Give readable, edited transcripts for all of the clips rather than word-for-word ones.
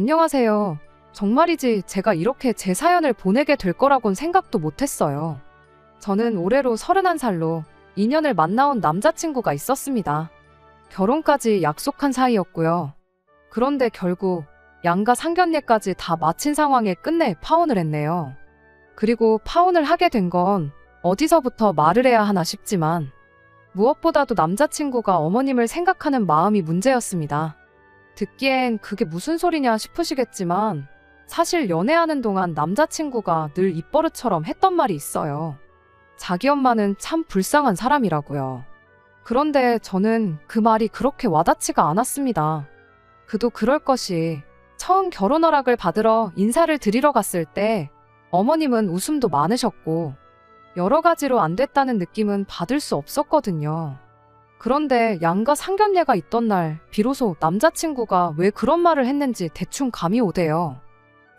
안녕하세요. 정말이지 제가 이렇게 제 사연을 보내게 될 거라곤 생각도 못했어요. 저는 올해로 31살로 2년을 만나온 남자친구가 있었습니다. 결혼까지 약속한 사이였고요. 그런데 결국 양가 상견례까지 다 마친 상황에 끝내 파혼을 했네요. 그리고 파혼을 하게 된 건 어디서부터 말을 해야 하나 싶지만 무엇보다도 남자친구가 어머님을 생각하는 마음이 문제였습니다. 듣기엔 그게 무슨 소리냐 싶으시겠지만 사실 연애하는 동안 남자친구가 늘 입버릇처럼 했던 말이 있어요. 자기 엄마는 참 불쌍한 사람이라고요. 그런데 저는 그 말이 그렇게 와닿지가 않았습니다. 그도 그럴 것이 처음 결혼 허락을 받으러 인사를 드리러 갔을 때 어머님은 웃음도 많으셨고 여러 가지로 안 됐다는 느낌은 받을 수 없었거든요. 그런데 양가 상견례가 있던 날 비로소 남자친구가 왜 그런 말을 했는지 대충 감이 오대요.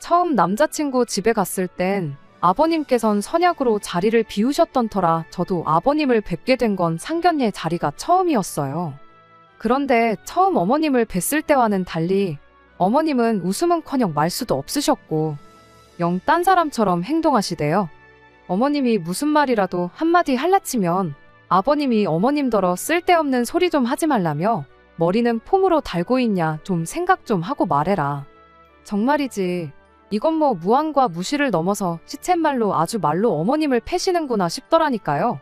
처음 남자친구 집에 갔을 땐 아버님께선 선약으로 자리를 비우셨던 터라 저도 아버님을 뵙게 된 건 상견례 자리가 처음이었어요. 그런데 처음 어머님을 뵀을 때와는 달리 어머님은 웃음은커녕 말수도 없으셨고 영 딴 사람처럼 행동하시대요. 어머님이 무슨 말이라도 한마디 할라치면 아버님이 어머님더러 쓸데없는 소리 좀 하지 말라며 머리는 폼으로 달고 있냐 좀 생각 좀 하고 말해라. 정말이지 이건 뭐 무안과 무시를 넘어서 시쳇말로 아주 말로 어머님을 패시는구나 싶더라니까요.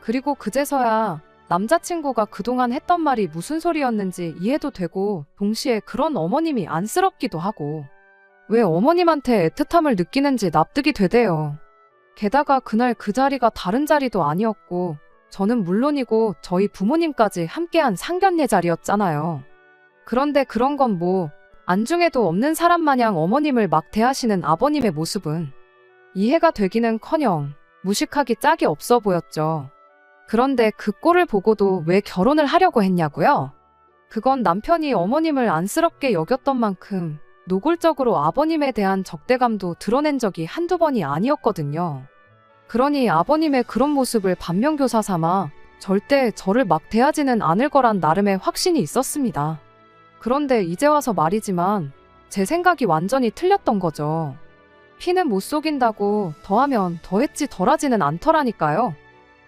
그리고 그제서야 남자친구가 그동안 했던 말이 무슨 소리였는지 이해도 되고 동시에 그런 어머님이 안쓰럽기도 하고 왜 어머님한테 애틋함을 느끼는지 납득이 되대요. 게다가 그날 그 자리가 다른 자리도 아니었고 저는 물론이고 저희 부모님까지 함께한 상견례 자리였잖아요. 그런데 그런 건 뭐 안중에도 없는 사람 마냥 어머님을 막 대하시는 아버님의 모습은 이해가 되기는커녕 무식하기 짝이 없어 보였죠. 그런데 그 꼴을 보고도 왜 결혼을 하려고 했냐고요? 그건 남편이 어머님을 안쓰럽게 여겼던 만큼 노골적으로 아버님에 대한 적대감도 드러낸 적이 한두 번이 아니었거든요. 그러니 아버님의 그런 모습을 반면교사 삼아 절대 저를 막 대하지는 않을 거란 나름의 확신이 있었습니다. 그런데 이제 와서 말이지만 제 생각이 완전히 틀렸던 거죠. 피는 못 속인다고 더하면 더했지 덜하지는 않더라니까요.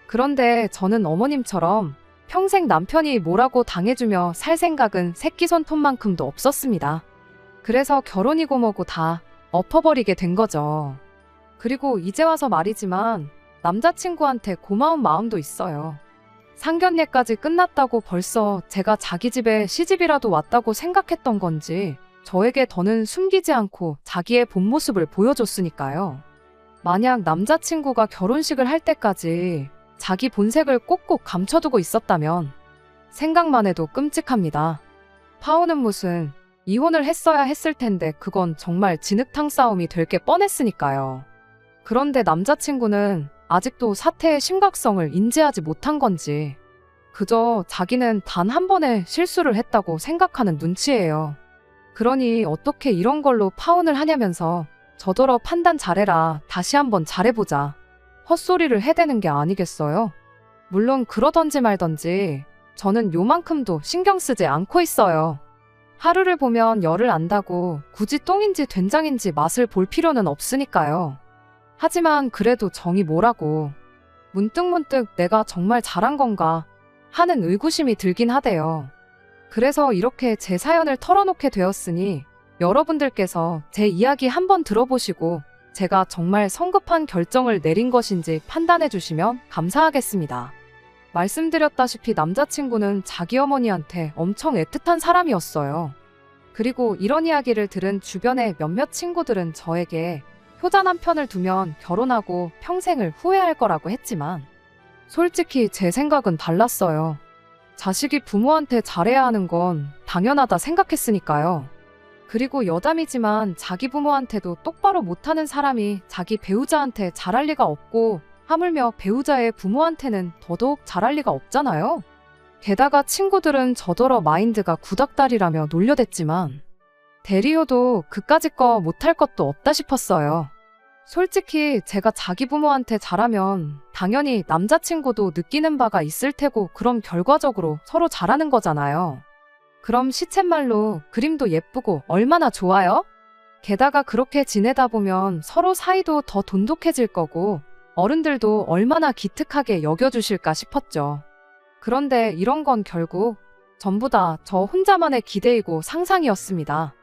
그런데 저는 어머님처럼 평생 남편이 뭐라고 당해주며 살 생각은 새끼 손톱만큼도 없었습니다. 그래서 결혼이고 뭐고 다 엎어버리게 된 거죠. 그리고 이제 와서 말이지만 남자친구한테 고마운 마음도 있어요. 상견례까지 끝났다고 벌써 제가 자기 집에 시집이라도 왔다고 생각했던 건지 저에게 더는 숨기지 않고 자기의 본 모습을 보여줬으니까요. 만약 남자친구가 결혼식을 할 때까지 자기 본색을 꼭꼭 감춰두고 있었다면 생각만 해도 끔찍합니다. 파혼은 무슨 이혼을 했어야 했을 텐데 그건 정말 진흙탕 싸움이 될 게 뻔했으니까요. 그런데 남자친구는 아직도 사태의 심각성을 인지하지 못한 건지 그저 자기는 단 한 번의 실수를 했다고 생각하는 눈치예요. 그러니 어떻게 이런 걸로 파혼을 하냐면서 저더러 판단 잘해라, 다시 한번 잘해보자 헛소리를 해대는 게 아니겠어요? 물론 그러던지 말던지 저는 요만큼도 신경 쓰지 않고 있어요. 하루를 보면 열을 안다고 굳이 똥인지 된장인지 맛을 볼 필요는 없으니까요. 하지만 그래도 정이 뭐라고 문득문득 내가 정말 잘한 건가 하는 의구심이 들긴 하대요. 그래서 이렇게 제 사연을 털어놓게 되었으니 여러분들께서 제 이야기 한번 들어보시고 제가 정말 성급한 결정을 내린 것인지 판단해 주시면 감사하겠습니다. 말씀드렸다시피 남자친구는 자기 어머니한테 엄청 애틋한 사람이었어요. 그리고 이런 이야기를 들은 주변의 몇몇 친구들은 저에게 효자 남편을 두면 결혼하고 평생을 후회할 거라고 했지만 솔직히 제 생각은 달랐어요. 자식이 부모한테 잘해야 하는 건 당연하다 생각했으니까요. 그리고 여담이지만 자기 부모한테도 똑바로 못하는 사람이 자기 배우자한테 잘할 리가 없고 하물며 배우자의 부모한테는 더더욱 잘할 리가 없잖아요. 게다가 친구들은 저더러 마인드가 구닥다리라며 놀려댔지만 대리효도 그까짓 거 못할 것도 없다 싶었어요. 솔직히 제가 자기 부모한테 잘하면 당연히 남자친구도 느끼는 바가 있을 테고 그럼 결과적으로 서로 잘하는 거잖아요. 그럼 시쳇말로 그림도 예쁘고 얼마나 좋아요? 게다가 그렇게 지내다 보면 서로 사이도 더 돈독해질 거고 어른들도 얼마나 기특하게 여겨주실까 싶었죠. 그런데 이런 건 결국 전부 다 저 혼자만의 기대이고 상상이었습니다.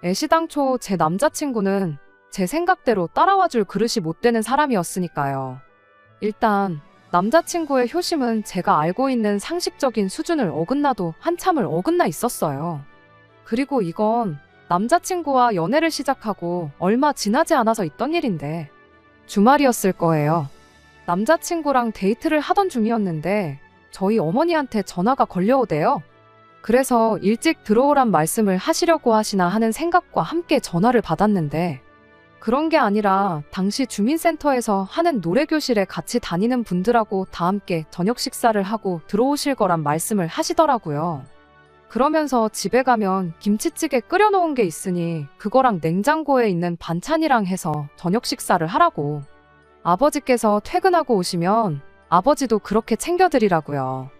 애시당초 제 남자친구는 제 생각대로 따라와줄 그릇이 못 되는 사람이었으니까요. 일단 남자친구의 효심은 제가 알고 있는 상식적인 수준을 어긋나도 한참을 어긋나 있었어요. 그리고 이건 남자친구와 연애를 시작하고 얼마 지나지 않아서 있던 일인데 주말이었을 거예요. 남자친구랑 데이트를 하던 중이었는데 저희 어머니한테 전화가 걸려오대요. 그래서 일찍 들어오란 말씀을 하시려고 하시나 하는 생각과 함께 전화를 받았는데 그런 게 아니라 당시 주민센터에서 하는 노래교실에 같이 다니는 분들하고 다 함께 저녁 식사를 하고 들어오실 거란 말씀을 하시더라고요. 그러면서 집에 가면 김치찌개 끓여놓은 게 있으니 그거랑 냉장고에 있는 반찬이랑 해서 저녁 식사를 하라고. 아버지께서 퇴근하고 오시면 아버지도 그렇게 챙겨드리라고요.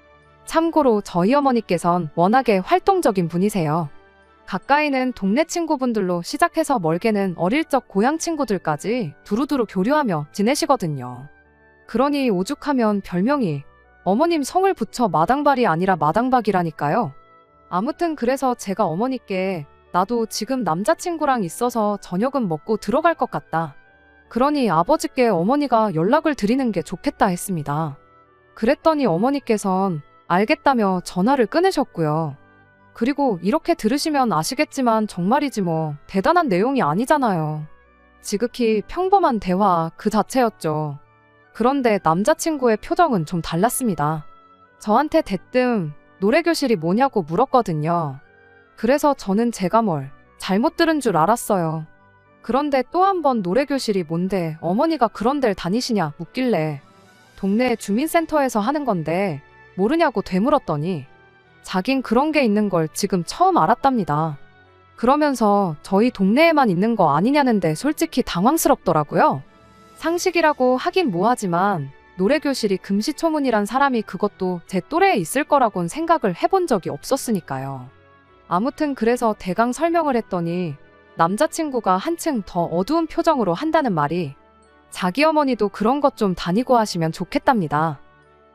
참고로 저희 어머니께선 워낙에 활동적인 분이세요. 가까이는 동네 친구분들로 시작해서 멀게는 어릴 적 고향 친구들까지 두루두루 교류하며 지내시거든요. 그러니 오죽하면 별명이 어머님 성을 붙여 마당발이 아니라 마당박이라니까요. 아무튼 그래서 제가 어머니께 나도 지금 남자친구랑 있어서 저녁은 먹고 들어갈 것 같다. 그러니 아버지께 어머니가 연락을 드리는 게 좋겠다 했습니다. 그랬더니 어머니께선 알겠다며 전화를 끊으셨고요. 그리고 이렇게 들으시면 아시겠지만 정말이지 뭐 대단한 내용이 아니잖아요. 지극히 평범한 대화 그 자체였죠. 그런데 남자친구의 표정은 좀 달랐습니다. 저한테 대뜸 노래교실이 뭐냐고 물었거든요. 그래서 저는 제가 뭘 잘못 들은 줄 알았어요. 그런데 또 한 번 노래교실이 뭔데 어머니가 그런 데를 다니시냐 묻길래 동네 주민센터에서 하는 건데 모르냐고 되물었더니 자긴 그런 게 있는 걸 지금 처음 알았답니다. 그러면서 저희 동네에만 있는 거 아니냐는데 솔직히 당황스럽더라고요. 상식이라고 하긴 뭐하지만 노래교실이 금시초문이란 사람이 그것도 제 또래에 있을 거라곤 생각을 해본 적이 없었으니까요. 아무튼 그래서 대강 설명을 했더니 남자친구가 한층 더 어두운 표정으로 한다는 말이 자기 어머니도 그런 것 좀 다니고 하시면 좋겠답니다.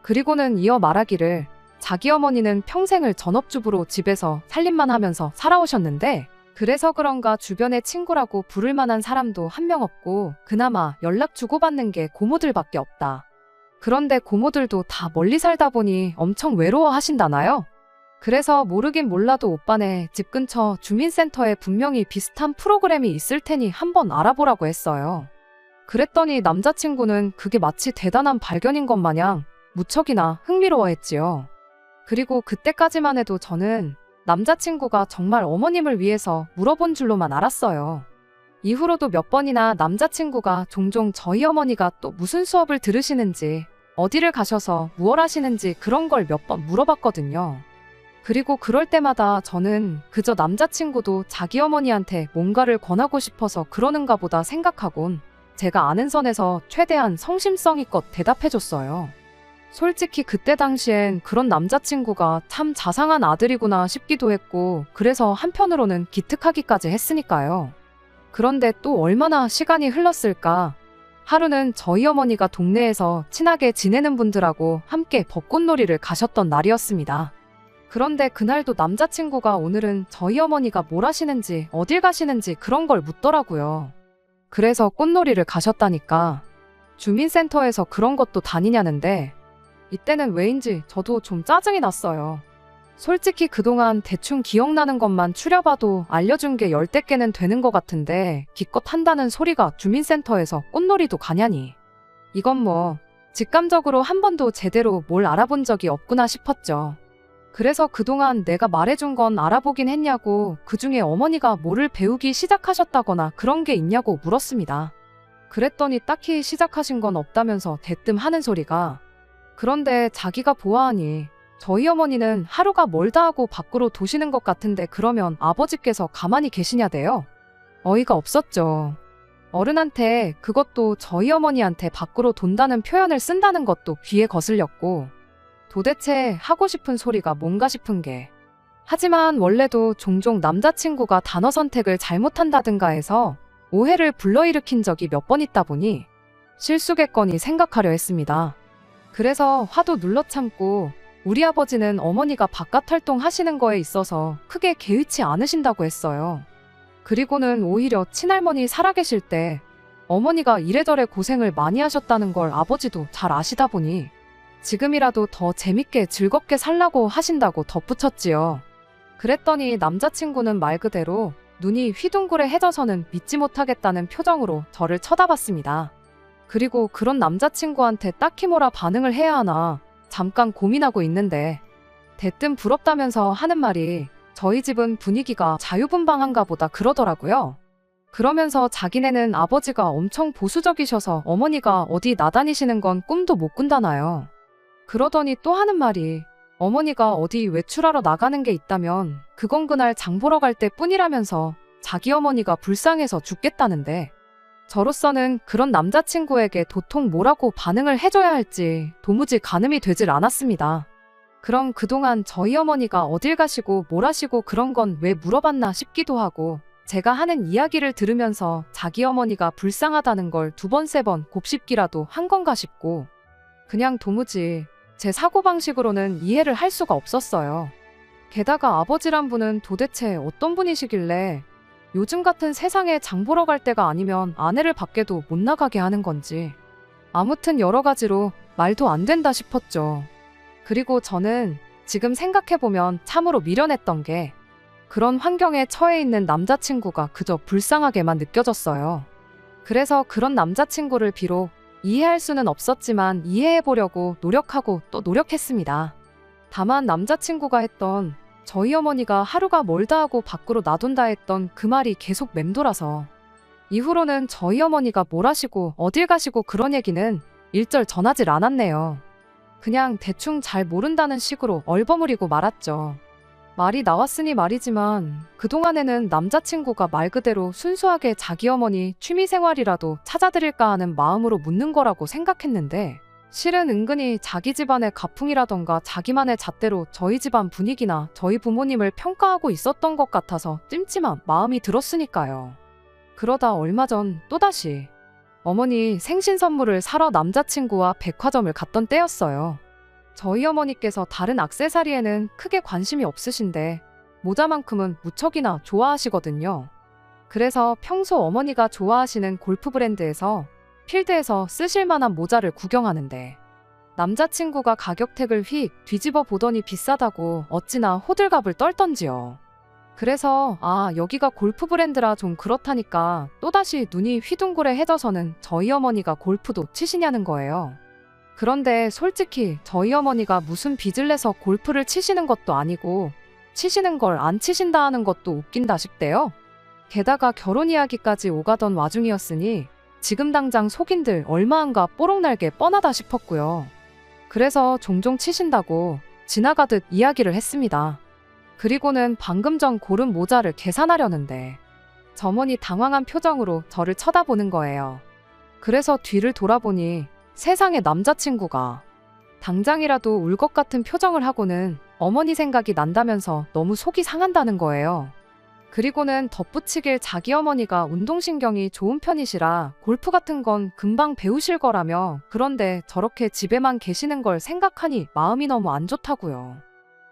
그리고는 이어 말하기를 자기 어머니는 평생을 전업주부로 집에서 살림만 하면서 살아오셨는데 그래서 그런가 주변에 친구라고 부를 만한 사람도 한 명 없고 그나마 연락 주고받는 게 고모들밖에 없다. 그런데 고모들도 다 멀리 살다 보니 엄청 외로워하신다나요? 그래서 모르긴 몰라도 오빠네 집 근처 주민센터에 분명히 비슷한 프로그램이 있을 테니 한번 알아보라고 했어요. 그랬더니 남자친구는 그게 마치 대단한 발견인 것 마냥 무척이나 흥미로워했지요. 그리고 그때까지만 해도 저는 남자친구가 정말 어머님을 위해서 물어본 줄로만 알았어요. 이후로도 몇 번이나 남자친구가 종종 저희 어머니가 또 무슨 수업을 들으시는지 어디를 가셔서 무얼 하시는지 그런 걸 몇 번 물어봤거든요. 그리고 그럴 때마다 저는 그저 남자친구도 자기 어머니한테 뭔가를 권하고 싶어서 그러는가 보다 생각하곤 제가 아는 선에서 최대한 성심성의껏 대답해줬어요. 솔직히 그때 당시엔 그런 남자친구가 참 자상한 아들이구나 싶기도 했고 그래서 한편으로는 기특하기까지 했으니까요. 그런데 또 얼마나 시간이 흘렀을까? 하루는 저희 어머니가 동네에서 친하게 지내는 분들하고 함께 벚꽃놀이를 가셨던 날이었습니다. 그런데 그날도 남자친구가 오늘은 저희 어머니가 뭘 하시는지 어딜 가시는지 그런 걸 묻더라고요. 그래서 꽃놀이를 가셨다니까. 주민센터에서 그런 것도 다니냐는데 이때는 왜인지 저도 좀 짜증이 났어요. 솔직히 그동안 대충 기억나는 것만 추려봐도 알려준 게 10대 개는 되는 것 같은데 기껏 한다는 소리가 주민센터에서 꽃놀이도 가냐니. 이건 뭐 직감적으로 한 번도 제대로 뭘 알아본 적이 없구나 싶었죠. 그래서 그동안 내가 말해준 건 알아보긴 했냐고 그중에 어머니가 뭐를 배우기 시작하셨다거나 그런 게 있냐고 물었습니다. 그랬더니 딱히 시작하신 건 없다면서 대뜸 하는 소리가 그런데 자기가 보아하니 저희 어머니는 하루가 멀다 하고 밖으로 도시는 것 같은데 그러면 아버지께서 가만히 계시냐대요. 어이가 없었죠. 어른한테 그것도 저희 어머니한테 밖으로 돈다는 표현을 쓴다는 것도 귀에 거슬렸고 도대체 하고 싶은 소리가 뭔가 싶은 게 하지만 원래도 종종 남자친구가 단어 선택을 잘못한다든가 해서 오해를 불러일으킨 적이 몇 번 있다 보니 실수겠거니 생각하려 했습니다. 그래서 화도 눌러 참고 우리 아버지는 어머니가 바깥 활동하시는 거에 있어서 크게 개의치 않으신다고 했어요. 그리고는 오히려 친할머니 살아계실 때 어머니가 이래저래 고생을 많이 하셨다는 걸 아버지도 잘 아시다 보니 지금이라도 더 재밌게 즐겁게 살라고 하신다고 덧붙였지요. 그랬더니 남자친구는 말 그대로 눈이 휘둥그레해져서는 믿지 못하겠다는 표정으로 저를 쳐다봤습니다. 그리고 그런 남자친구한테 딱히 뭐라 반응을 해야 하나 잠깐 고민하고 있는데 대뜸 부럽다면서 하는 말이 저희 집은 분위기가 자유분방한가 보다 그러더라고요. 그러면서 자기네는 아버지가 엄청 보수적이셔서 어머니가 어디 나다니시는 건 꿈도 못 꾼다나요. 그러더니 또 하는 말이 어머니가 어디 외출하러 나가는 게 있다면 그건 그날 장 보러 갈 때뿐이라면서 자기 어머니가 불쌍해서 죽겠다는데 저로서는 그런 남자친구에게 도통 뭐라고 반응을 해줘야 할지 도무지 가늠이 되질 않았습니다. 그럼 그동안 저희 어머니가 어딜 가시고 뭘 하시고 그런 건 왜 물어봤나 싶기도 하고 제가 하는 이야기를 들으면서 자기 어머니가 불쌍하다는 걸 2번, 3번 곱씹기라도 한 건가 싶고 그냥 도무지 제 사고방식으로는 이해를 할 수가 없었어요. 게다가 아버지란 분은 도대체 어떤 분이시길래 요즘 같은 세상에 장 보러 갈 때가 아니면 아내를 밖에도 못 나가게 하는 건지 아무튼 여러 가지로 말도 안 된다 싶었죠. 그리고 저는 지금 생각해보면 참으로 미련했던 게 그런 환경에 처해 있는 남자친구가 그저 불쌍하게만 느껴졌어요. 그래서 그런 남자친구를 비록 이해할 수는 없었지만 이해해보려고 노력하고 또 노력했습니다. 다만 남자친구가 했던 저희 어머니가 하루가 멀다 하고 밖으로 놔둔다 했던 그 말이 계속 맴돌아서 이후로는 저희 어머니가 뭘 하시고 어딜 가시고 그런 얘기는 일절 전하질 않았네요. 그냥 대충 잘 모른다는 식으로 얼버무리고 말았죠. 말이 나왔으니 말이지만 그동안에는 남자친구가 말 그대로 순수하게 자기 어머니 취미생활이라도 찾아드릴까 하는 마음으로 묻는 거라고 생각했는데 실은 은근히 자기 집안의 가풍이라던가 자기만의 잣대로 저희 집안 분위기나 저희 부모님을 평가하고 있었던 것 같아서 찜찜한 마음이 들었으니까요. 그러다 얼마 전 또다시 어머니 생신 선물을 사러 남자친구와 백화점을 갔던 때였어요. 저희 어머니께서 다른 액세서리에는 크게 관심이 없으신데 모자만큼은 무척이나 좋아하시거든요. 그래서 평소 어머니가 좋아하시는 골프 브랜드에서 필드에서 쓰실 만한 모자를 구경하는데 남자친구가 가격택을 휙 뒤집어 보더니 비싸다고 어찌나 호들갑을 떨던지요. 그래서 여기가 골프 브랜드라 좀 그렇다니까 또다시 눈이 휘둥그레해져서는 저희 어머니가 골프도 치시냐는 거예요. 그런데 솔직히 저희 어머니가 무슨 빚을 내서 골프를 치시는 것도 아니고 치시는 걸 안 치신다 하는 것도 웃긴다 싶대요. 게다가 결혼 이야기까지 오가던 와중이었으니 지금 당장 속인들 얼마한가 뽀록날게 뻔하다 싶었고요. 그래서 종종 치신다고 지나가듯 이야기를 했습니다. 그리고는 방금 전 고른 모자를 계산하려는데 점원이 당황한 표정으로 저를 쳐다보는 거예요. 그래서 뒤를 돌아보니 세상에 남자친구가 당장이라도 울 것 같은 표정을 하고는 어머니 생각이 난다면서 너무 속이 상한다는 거예요. 그리고는 덧붙이길 자기 어머니가 운동신경이 좋은 편이시라 골프 같은 건 금방 배우실 거라며 그런데 저렇게 집에만 계시는 걸 생각하니 마음이 너무 안 좋다고요.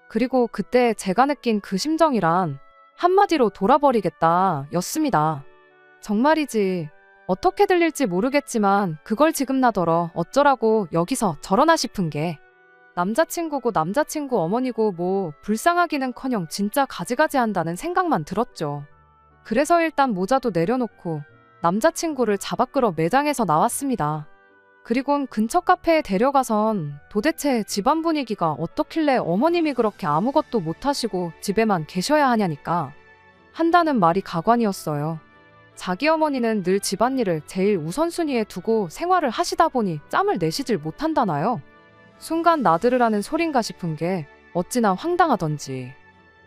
그리고 그때 제가 느낀 그 심정이란 한마디로 돌아버리겠다 였습니다. 정말이지 어떻게 들릴지 모르겠지만 그걸 지금 나더러 어쩌라고 여기서 저러나 싶은 게 남자친구고 남자친구 어머니고 뭐 불쌍하기는커녕 진짜 가지가지 한다는 생각만 들었죠. 그래서 일단 모자도 내려놓고 남자친구를 잡아 끌어 매장에서 나왔습니다. 그리곤 근처 카페에 데려가선 도대체 집안 분위기가 어떻길래 어머님이 그렇게 아무것도 못하시고 집에만 계셔야 하냐니까 한다는 말이 가관이었어요. 자기 어머니는 늘 집안일을 제일 우선순위에 두고 생활을 하시다 보니 짬을 내시질 못한다나요? 순간 나들으라는 소린가 싶은 게 어찌나 황당하던지.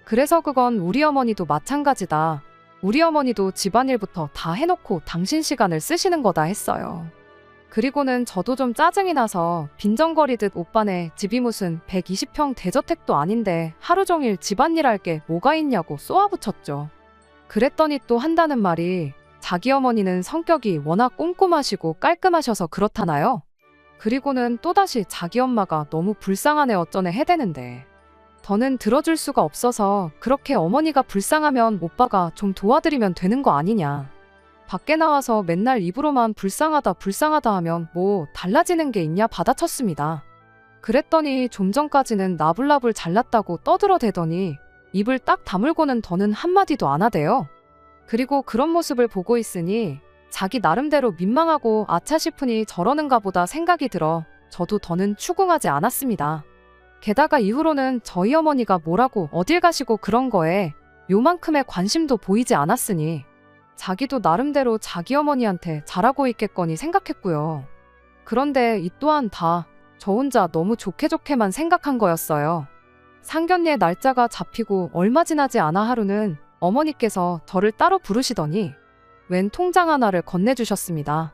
그래서 그건 우리 어머니도 마찬가지다. 우리 어머니도 집안일부터 다 해놓고 당신 시간을 쓰시는 거다 했어요. 그리고는 저도 좀 짜증이 나서 빈정거리듯 오빠네 집이 무슨 120평 대저택도 아닌데 하루 종일 집안일 할 게 뭐가 있냐고 쏘아붙였죠. 그랬더니 또 한다는 말이 자기 어머니는 성격이 워낙 꼼꼼하시고 깔끔하셔서 그렇다나요? 그리고는 또다시 자기 엄마가 너무 불쌍하네 어쩌네 해대는데 더는 들어줄 수가 없어서 그렇게 어머니가 불쌍하면 오빠가 좀 도와드리면 되는 거 아니냐. 밖에 나와서 맨날 입으로만 불쌍하다 불쌍하다 하면 뭐 달라지는 게 있냐 받아쳤습니다. 그랬더니 좀 전까지는 나불나불 잘났다고 떠들어대더니 입을 딱 다물고는 더는 한마디도 안 하대요. 그리고 그런 모습을 보고 있으니 자기 나름대로 민망하고 아차 싶으니 저러는가 보다 생각이 들어 저도 더는 추궁하지 않았습니다. 게다가 이후로는 저희 어머니가 뭐라고 어딜 가시고 그런 거에 요만큼의 관심도 보이지 않았으니 자기도 나름대로 자기 어머니한테 잘하고 있겠거니 생각했고요. 그런데 이 또한 다 저 혼자 너무 좋게만 생각한 거였어요. 상견례 날짜가 잡히고 얼마 지나지 않아 하루는 어머니께서 저를 따로 부르시더니 웬 통장 하나를 건네주셨습니다.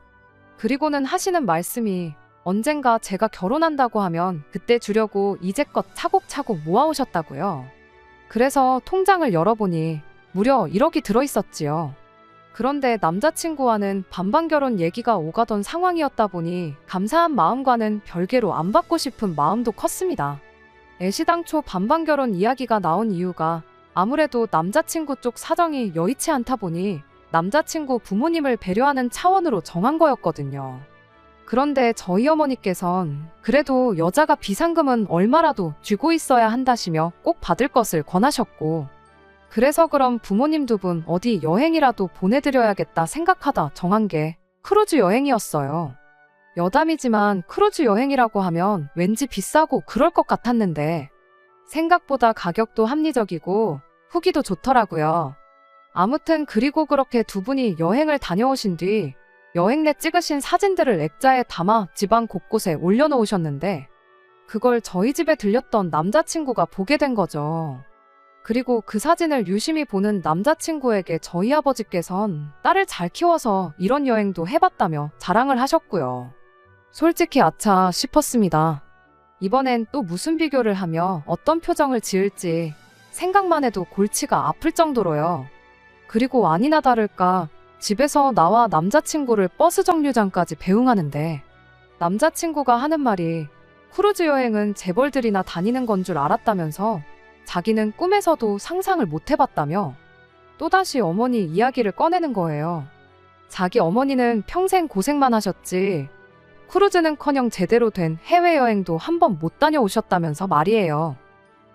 그리고는 하시는 말씀이 언젠가 제가 결혼한다고 하면 그때 주려고 이제껏 차곡차곡 모아오셨다고요. 그래서 통장을 열어보니 무려 1억이 들어있었지요. 그런데 남자친구와는 반반 결혼 얘기가 오가던 상황이었다 보니 감사한 마음과는 별개로 안 받고 싶은 마음도 컸습니다. 애시당초 반반 결혼 이야기가 나온 이유가 아무래도 남자친구 쪽 사정이 여의치 않다 보니 남자친구 부모님을 배려하는 차원으로 정한 거였거든요. 그런데 저희 어머니께선 그래도 여자가 비상금은 얼마라도 쥐고 있어야 한다시며 꼭 받을 것을 권하셨고 그래서 그럼 부모님 두 분 어디 여행이라도 보내드려야겠다 생각하다 정한 게 크루즈 여행이었어요. 여담이지만 크루즈 여행이라고 하면 왠지 비싸고 그럴 것 같았는데 생각보다 가격도 합리적이고 후기도 좋더라고요. 아무튼 그리고 그렇게 두 분이 여행을 다녀오신 뒤 여행 내 찍으신 사진들을 액자에 담아 집안 곳곳에 올려놓으셨는데 그걸 저희 집에 들렸던 남자친구가 보게 된 거죠. 그리고 그 사진을 유심히 보는 남자친구에게 저희 아버지께선 딸을 잘 키워서 이런 여행도 해봤다며 자랑을 하셨고요. 솔직히 아차 싶었습니다. 이번엔 또 무슨 비교를 하며 어떤 표정을 지을지 생각만 해도 골치가 아플 정도로요. 그리고 아니나 다를까 집에서 나와 남자친구를 버스 정류장까지 배웅하는데 남자친구가 하는 말이 크루즈 여행은 재벌들이나 다니는 건 줄 알았다면서 자기는 꿈에서도 상상을 못 해봤다며 또다시 어머니 이야기를 꺼내는 거예요. 자기 어머니는 평생 고생만 하셨지 크루즈는커녕 제대로 된 해외여행도 한 번 못 다녀오셨다면서 말이에요.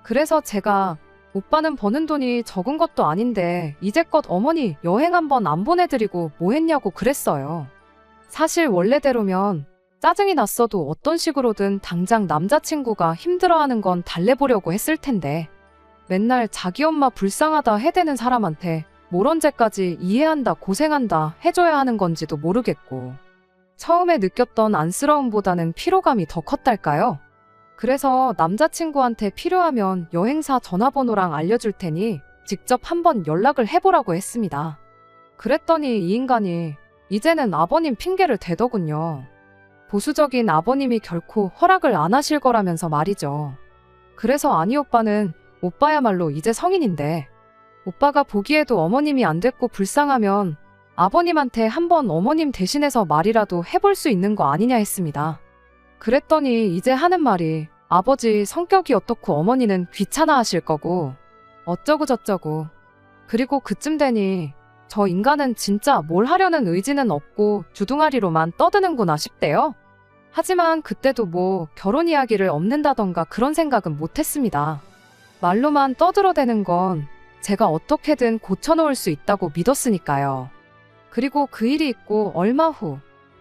그래서 제가 오빠는 버는 돈이 적은 것도 아닌데 이제껏 어머니 여행 한 번 안 보내드리고 뭐 했냐고 그랬어요. 사실 원래대로면 짜증이 났어도 어떤 식으로든 당장 남자친구가 힘들어하는 건 달래보려고 했을 텐데 맨날 자기 엄마 불쌍하다 해대는 사람한테 뭘 언제까지 이해한다 고생한다 해줘야 하는 건지도 모르겠고 처음에 느꼈던 안쓰러움보다는 피로감이 더 컸달까요? 그래서 남자친구한테 필요하면 여행사 전화번호랑 알려줄 테니 직접 한번 연락을 해보라고 했습니다. 그랬더니 이 인간이 이제는 아버님 핑계를 대더군요. 보수적인 아버님이 결코 허락을 안 하실 거라면서 말이죠. 그래서 아니 오빠는 오빠야말로 이제 성인인데 오빠가 보기에도 어머님이 안 됐고 불쌍하면 아버님한테 한번 어머님 대신해서 말이라도 해볼 수 있는 거 아니냐 했습니다. 그랬더니 이제 하는 말이 아버지 성격이 어떻고 어머니는 귀찮아 하실 거고 어쩌고 저쩌고 그리고 그쯤 되니 저 인간은 진짜 뭘 하려는 의지는 없고 주둥아리로만 떠드는구나 싶대요. 하지만 그때도 뭐 결혼 이야기를 엎는다던가 그런 생각은 못했습니다. 말로만 떠들어대는 건 제가 어떻게든 고쳐놓을 수 있다고 믿었으니까요. 그리고 그 일이 있고 얼마 후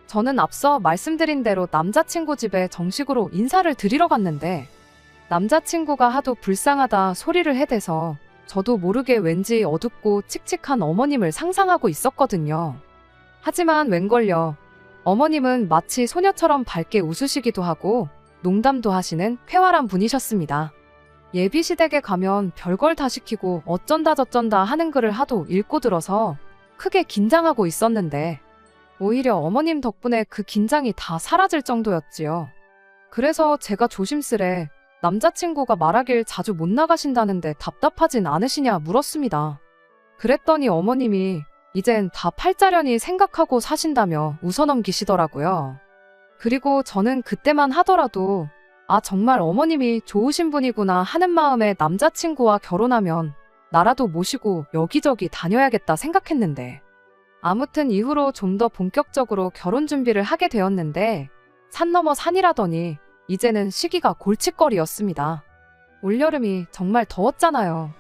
저는 앞서 말씀드린 대로 남자친구 집에 정식으로 인사를 드리러 갔는데 남자친구가 하도 불쌍하다 소리를 해대서 저도 모르게 왠지 어둡고 칙칙한 어머님을 상상하고 있었거든요. 하지만 웬걸요. 어머님은 마치 소녀처럼 밝게 웃으시기도 하고 농담도 하시는 쾌활한 분이셨습니다. 예비시댁에 가면 별걸 다 시키고 어쩐다 저쩐다 하는 글을 하도 읽고 들어서 크게 긴장하고 있었는데 오히려 어머님 덕분에 그 긴장이 다 사라질 정도였지요. 그래서 제가 조심스레 남자친구가 말하길 자주 못 나가신다는데 답답하진 않으시냐 물었습니다. 그랬더니 어머님이 이젠 다 팔자련이 생각하고 사신다며 웃어넘기시더라고요. 그리고 저는 그때만 하더라도 아, 정말 어머님이 좋으신 분이구나 하는 마음에 남자친구와 결혼하면 나라도 모시고 여기저기 다녀야겠다 생각했는데, 아무튼 이후로 좀 더 본격적으로 결혼 준비를 하게 되었는데 산 넘어 산이라더니 이제는 시기가 골칫거리였습니다. 올여름이 정말 더웠잖아요.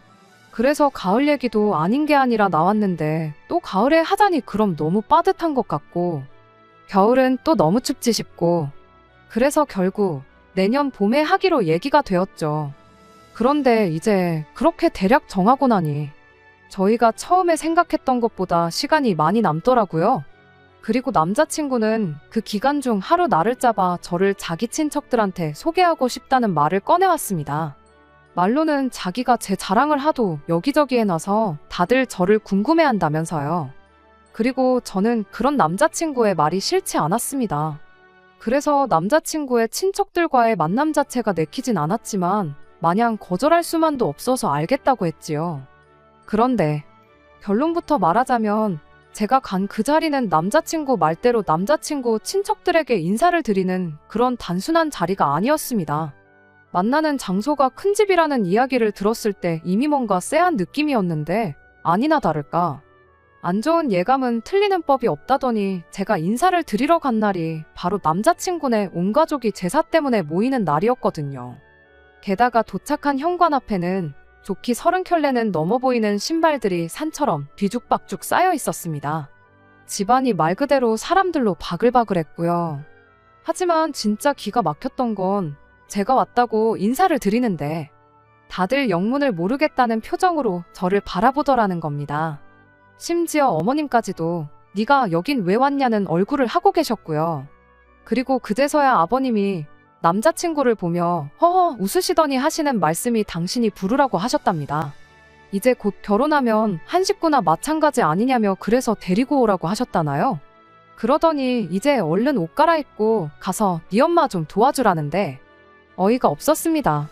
그래서 가을 얘기도 아닌 게 아니라 나왔는데 또 가을에 하자니 그럼 너무 빠듯한 것 같고, 겨울은 또 너무 춥지 싶고, 그래서 결국 내년 봄에 하기로 얘기가 되었죠. 그런데 이제 그렇게 대략 정하고 나니 저희가 처음에 생각했던 것보다 시간이 많이 남더라고요. 그리고 남자친구는 그 기간 중 하루 날을 잡아 저를 자기 친척들한테 소개하고 싶다는 말을 꺼내왔습니다. 말로는 자기가 제 자랑을 하도 여기저기 해놔서 다들 저를 궁금해한다면서요. 그리고 저는 그런 남자친구의 말이 싫지 않았습니다. 그래서 남자친구의 친척들과의 만남 자체가 내키진 않았지만 마냥 거절할 수만도 없어서 알겠다고 했지요. 그런데 결론부터 말하자면 제가 간 그 자리는 남자친구 말대로 남자친구 친척들에게 인사를 드리는 그런 단순한 자리가 아니었습니다. 만나는 장소가 큰 집이라는 이야기를 들었을 때 이미 뭔가 쎄한 느낌이었는데 아니나 다를까 안 좋은 예감은 틀리는 법이 없다더니 제가 인사를 드리러 간 날이 바로 남자친구네 온 가족이 제사 때문에 모이는 날이었거든요. 게다가 도착한 현관 앞에는 좋기 30켤레는 넘어 보이는 신발들이 산처럼 뒤죽박죽 쌓여 있었습니다. 집안이 말 그대로 사람들로 바글바글했고요. 하지만 진짜 기가 막혔던 건 제가 왔다고 인사를 드리는데 다들 영문을 모르겠다는 표정으로 저를 바라보더라는 겁니다. 심지어 어머님까지도 네가 여긴 왜 왔냐는 얼굴을 하고 계셨고요. 그리고 그제서야 아버님이 남자친구를 보며 허허 웃으시더니 하시는 말씀이 당신이 부르라고 하셨답니다. 이제 곧 결혼하면 한 식구나 마찬가지 아니냐며 그래서 데리고 오라고 하셨다나요? 그러더니 이제 얼른 옷 갈아입고 가서 네 엄마 좀 도와주라는데 어이가 없었습니다.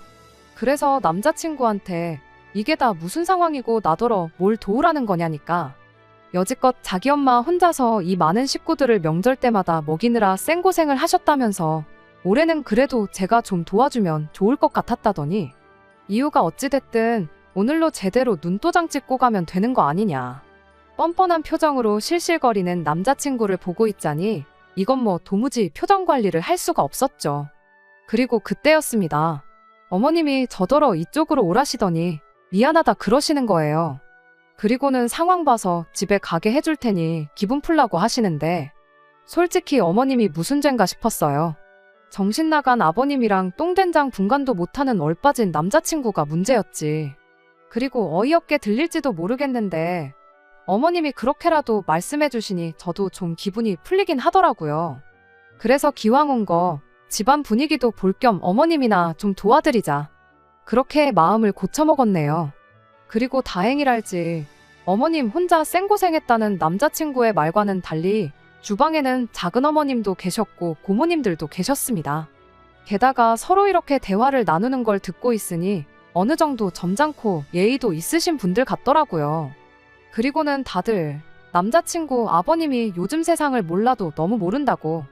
그래서 남자친구한테 이게 다 무슨 상황이고 나더러 뭘 도우라는 거냐니까. 여지껏 자기 엄마 혼자서 이 많은 식구들을 명절 때마다 먹이느라 생고생을 하셨다면서 올해는 그래도 제가 좀 도와주면 좋을 것 같았다더니 이유가 어찌됐든 오늘로 제대로 눈도장 찍고 가면 되는 거 아니냐. 뻔뻔한 표정으로 실실거리는 남자친구를 보고 있자니 이건 뭐 도무지 표정 관리를 할 수가 없었죠. 그리고 그때였습니다. 어머님이 저더러 이쪽으로 오라시더니 미안하다 그러시는 거예요. 그리고는 상황 봐서 집에 가게 해줄 테니 기분 풀라고 하시는데 솔직히 어머님이 무슨 죄인가 싶었어요. 정신 나간 아버님이랑 똥된장 분간도 못하는 얼빠진 남자친구가 문제였지. 그리고 어이없게 들릴지도 모르겠는데 어머님이 그렇게라도 말씀해 주시니 저도 좀 기분이 풀리긴 하더라고요. 그래서 기왕 온 거 집안 분위기도 볼 겸 어머님이나 좀 도와드리자. 그렇게 마음을 고쳐먹었네요. 그리고 다행이랄지 어머님 혼자 생고생했다는 남자친구의 말과는 달리 주방에는 작은 어머님도 계셨고 고모님들도 계셨습니다. 게다가 서로 이렇게 대화를 나누는 걸 듣고 있으니 어느 정도 점잖고 예의도 있으신 분들 같더라고요. 그리고는 다들 남자친구 아버님이 요즘 세상을 몰라도 너무 모른다고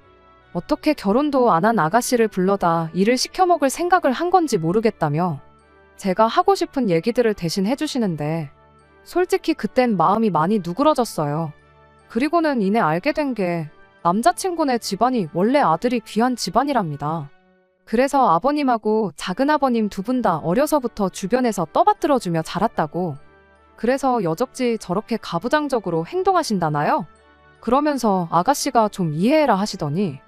어떻게 결혼도 안 한 아가씨를 불러다 일을 시켜먹을 생각을 한 건지 모르겠다며 제가 하고 싶은 얘기들을 대신 해주시는데 솔직히 그땐 마음이 많이 누그러졌어요. 그리고는 이내 알게 된 게 남자친구네 집안이 원래 아들이 귀한 집안이랍니다. 그래서 아버님하고 작은아버님 두 분 다 어려서부터 주변에서 떠받들어주며 자랐다고. 그래서 여적지 저렇게 가부장적으로 행동하신다나요? 그러면서 아가씨가 좀 이해해라 하시더니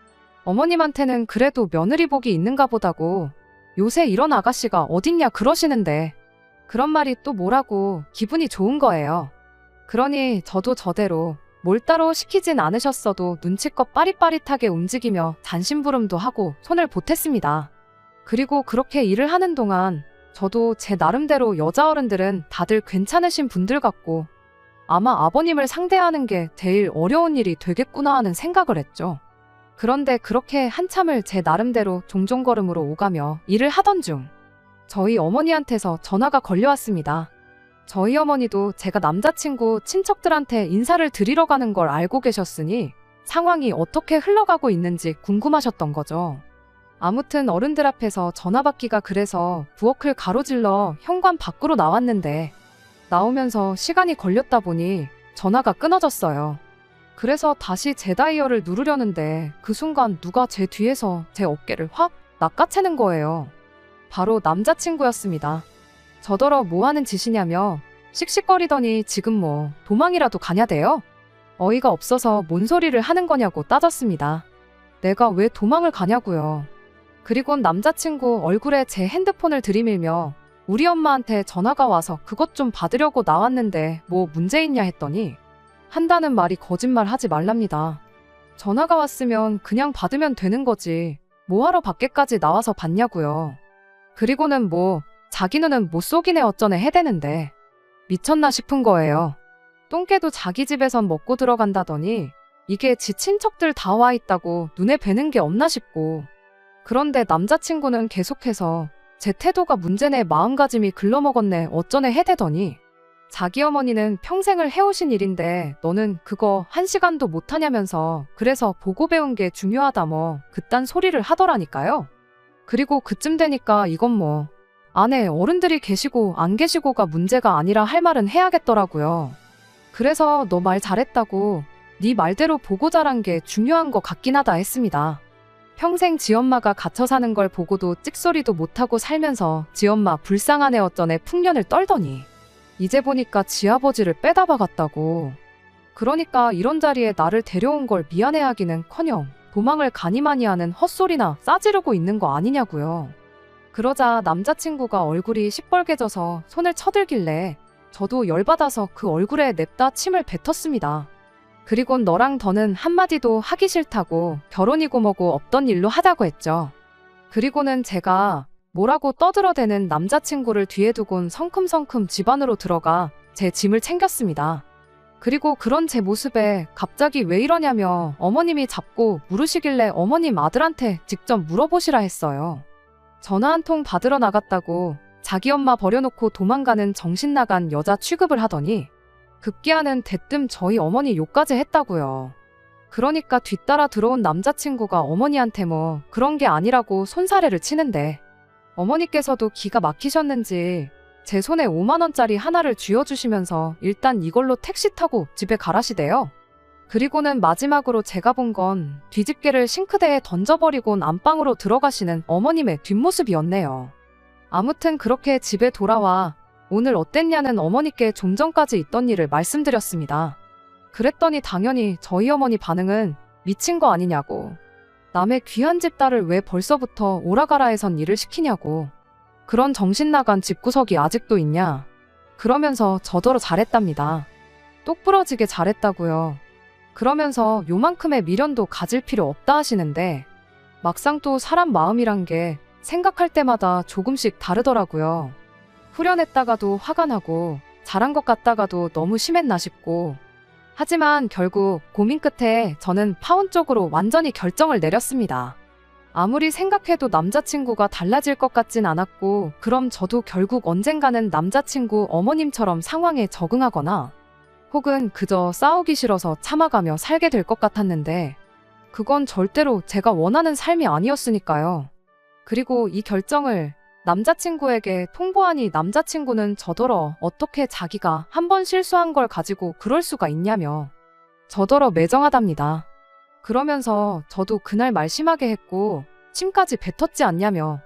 어머님한테는 그래도 며느리 복이 있는가 보다고 요새 이런 아가씨가 어딨냐 그러시는데 그런 말이 또 뭐라고 기분이 좋은 거예요. 그러니 저도 저대로 뭘 따로 시키진 않으셨어도 눈치껏 빠릿빠릿하게 움직이며 잔심부름도 하고 손을 보탰습니다. 그리고 그렇게 일을 하는 동안 저도 제 나름대로 여자 어른들은 다들 괜찮으신 분들 같고 아마 아버님을 상대하는 게 제일 어려운 일이 되겠구나 하는 생각을 했죠. 그런데 그렇게 한참을 제 나름대로 종종걸음으로 오가며 일을 하던 중 저희 어머니한테서 전화가 걸려왔습니다. 저희 어머니도 제가 남자친구 친척들한테 인사를 드리러 가는 걸 알고 계셨으니 상황이 어떻게 흘러가고 있는지 궁금하셨던 거죠. 아무튼 어른들 앞에서 전화 받기가 그래서 부엌을 가로질러 현관 밖으로 나왔는데 나오면서 시간이 걸렸다 보니 전화가 끊어졌어요. 그래서 다시 제 다이얼을 누르려는데 그 순간 누가 제 뒤에서 제 어깨를 확 낚아채는 거예요. 바로 남자친구였습니다. 저더러 뭐 하는 짓이냐며 씩씩거리더니 지금 뭐 도망이라도 가냐대요? 어이가 없어서 뭔 소리를 하는 거냐고 따졌습니다. 내가 왜 도망을 가냐고요. 그리곤 남자친구 얼굴에 제 핸드폰을 들이밀며 우리 엄마한테 전화가 와서 그것 좀 받으려고 나왔는데 뭐 문제 있냐 했더니 한다는 말이 거짓말 하지 말랍니다. 전화가 왔으면 그냥 받으면 되는 거지 뭐하러 밖에까지 나와서 받냐고요. 그리고는 뭐 자기 눈은 못 속이네 어쩌네 해대는데 미쳤나 싶은 거예요. 똥개도 자기 집에선 먹고 들어간다더니 이게 지 친척들 다 와 있다고 눈에 뵈는 게 없나 싶고 그런데 남자친구는 계속해서 제 태도가 문제네 마음가짐이 글러먹었네 어쩌네 해대더니 자기 어머니는 평생을 해오신 일인데 너는 그거 1시간도 못하냐면서 그래서 보고 배운 게 중요하다 뭐 그딴 소리를 하더라니까요. 그리고 그쯤 되니까 이건 뭐 안에 어른들이 계시고 안 계시고가 문제가 아니라 할 말은 해야겠더라고요. 그래서 너 말 잘했다고 네 말대로 보고 자란 게 중요한 거 같긴 하다 했습니다. 평생 지엄마가 갇혀 사는 걸 보고도 찍소리도 못하고 살면서 지엄마 불쌍하네 어쩌네 풍년을 떨더니 이제 보니까 지아버지를 빼다 박았다고. 그러니까 이런 자리에 나를 데려온 걸 미안해하기는커녕 도망을 가니마니 하는 헛소리나 싸지르고 있는 거 아니냐고요. 그러자 남자친구가 얼굴이 시뻘개져서 손을 쳐들길래 저도 열받아서 그 얼굴에 냅다 침을 뱉었습니다. 그리곤 너랑 더는 한마디도 하기 싫다고 결혼이고 뭐고 없던 일로 하자고 했죠. 그리고는 제가 뭐라고 떠들어대는 남자친구를 뒤에 두곤 성큼성큼 집 안으로 들어가 제 짐을 챙겼습니다. 그리고 그런 제 모습에 갑자기 왜 이러냐며 어머님이 잡고 물으시길래 어머님 아들한테 직접 물어보시라 했어요. 전화 한 통 받으러 나갔다고 자기 엄마 버려놓고 도망가는 정신 나간 여자 취급을 하더니 급기야는 대뜸 저희 어머니 욕까지 했다고요. 그러니까 뒤따라 들어온 남자친구가 어머니한테 뭐 그런 게 아니라고 손사래를 치는데 어머니께서도 기가 막히셨는지 제 손에 5만 원짜리 하나를 쥐어주시면서 일단 이걸로 택시 타고 집에 가라시대요. 그리고는 마지막으로 제가 본 건 뒤집개를 싱크대에 던져버리곤 안방으로 들어가시는 어머님의 뒷모습이었네요. 아무튼 그렇게 집에 돌아와 오늘 어땠냐는 어머니께 좀 전까지 있던 일을 말씀드렸습니다. 그랬더니 당연히 저희 어머니 반응은 미친 거 아니냐고. 남의 귀한 집 딸을 왜 벌써부터 오라가라 해선 일을 시키냐고. 그런 정신 나간 집구석이 아직도 있냐. 그러면서 저더러 잘했답니다. 똑부러지게 잘했다고요. 그러면서 요만큼의 미련도 가질 필요 없다 하시는데 막상 또 사람 마음이란 게 생각할 때마다 조금씩 다르더라고요. 후련했다가도 화가 나고 잘한 것 같다가도 너무 심했나 싶고 하지만 결국 고민 끝에 저는 파혼 쪽으로 완전히 결정을 내렸습니다. 아무리 생각해도 남자친구가 달라질 것 같진 않았고 그럼 저도 결국 언젠가는 남자친구 어머님처럼 상황에 적응하거나 혹은 그저 싸우기 싫어서 참아가며 살게 될 것 같았는데 그건 절대로 제가 원하는 삶이 아니었으니까요. 그리고 이 결정을 남자친구에게 통보하니 남자친구는 저더러 어떻게 자기가 한 번 실수한 걸 가지고 그럴 수가 있냐며 저더러 매정하답니다. 그러면서 저도 그날 말 심하게 했고 침까지 뱉었지 않냐며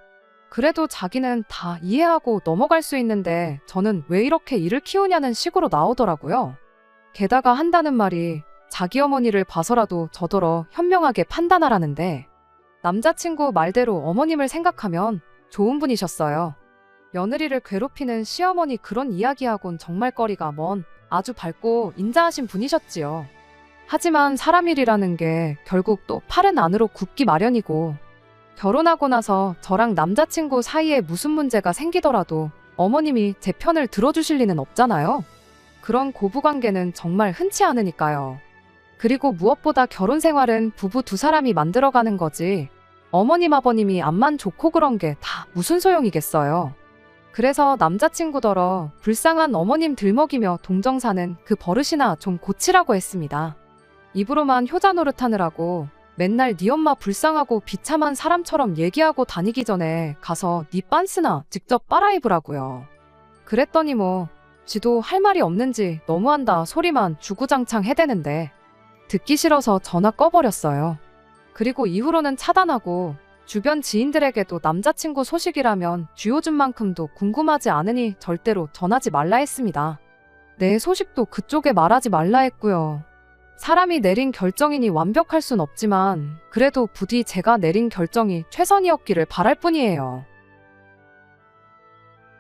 그래도 자기는 다 이해하고 넘어갈 수 있는데 저는 왜 이렇게 일을 키우냐는 식으로 나오더라고요. 게다가 한다는 말이 자기 어머니를 봐서라도 저더러 현명하게 판단하라는데 남자친구 말대로 어머님을 생각하면 좋은 분이셨어요. 며느리를 괴롭히는 시어머니 그런 이야기하곤 정말 거리가 먼 아주 밝고 인자하신 분이셨지요. 하지만 사람 일이라는 게 결국 또 팔은 안으로 굽기 마련이고 결혼하고 나서 저랑 남자친구 사이에 무슨 문제가 생기더라도 어머님이 제 편을 들어주실 리는 없잖아요. 그런 고부관계는 정말 흔치 않으니까요. 그리고 무엇보다 결혼 생활은 부부 두 사람이 만들어가는 거지. 어머님 아버님이 앞만 좋고 그런 게 다 무슨 소용이겠어요. 그래서 남자친구더러 불쌍한 어머님 들먹이며 동정사는 그 버릇이나 좀 고치라고 했습니다. 입으로만 효자 노릇하느라고 맨날 네 엄마 불쌍하고 비참한 사람처럼 얘기하고 다니기 전에 가서 네 빤스나 직접 빨아입으라고요. 그랬더니 뭐 지도 할 말이 없는지 너무한다 소리만 주구장창 해대는데 듣기 싫어서 전화 꺼버렸어요. 그리고 이후로는 차단하고 주변 지인들에게도 남자친구 소식이라면 쥐어준만큼도 궁금하지 않으니 절대로 전하지 말라 했습니다. 내 소식도 그쪽에 말하지 말라 했고요. 사람이 내린 결정이니 완벽할 순 없지만 그래도 부디 제가 내린 결정이 최선이었기를 바랄 뿐이에요.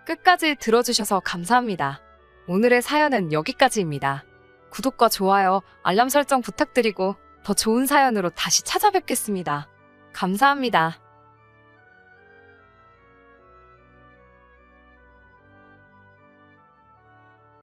끝까지 들어주셔서 감사합니다. 오늘의 사연은 여기까지입니다. 구독과 좋아요, 알람 설정 부탁드리고 더 좋은 사연으로 다시 찾아뵙겠습니다. 감사합니다.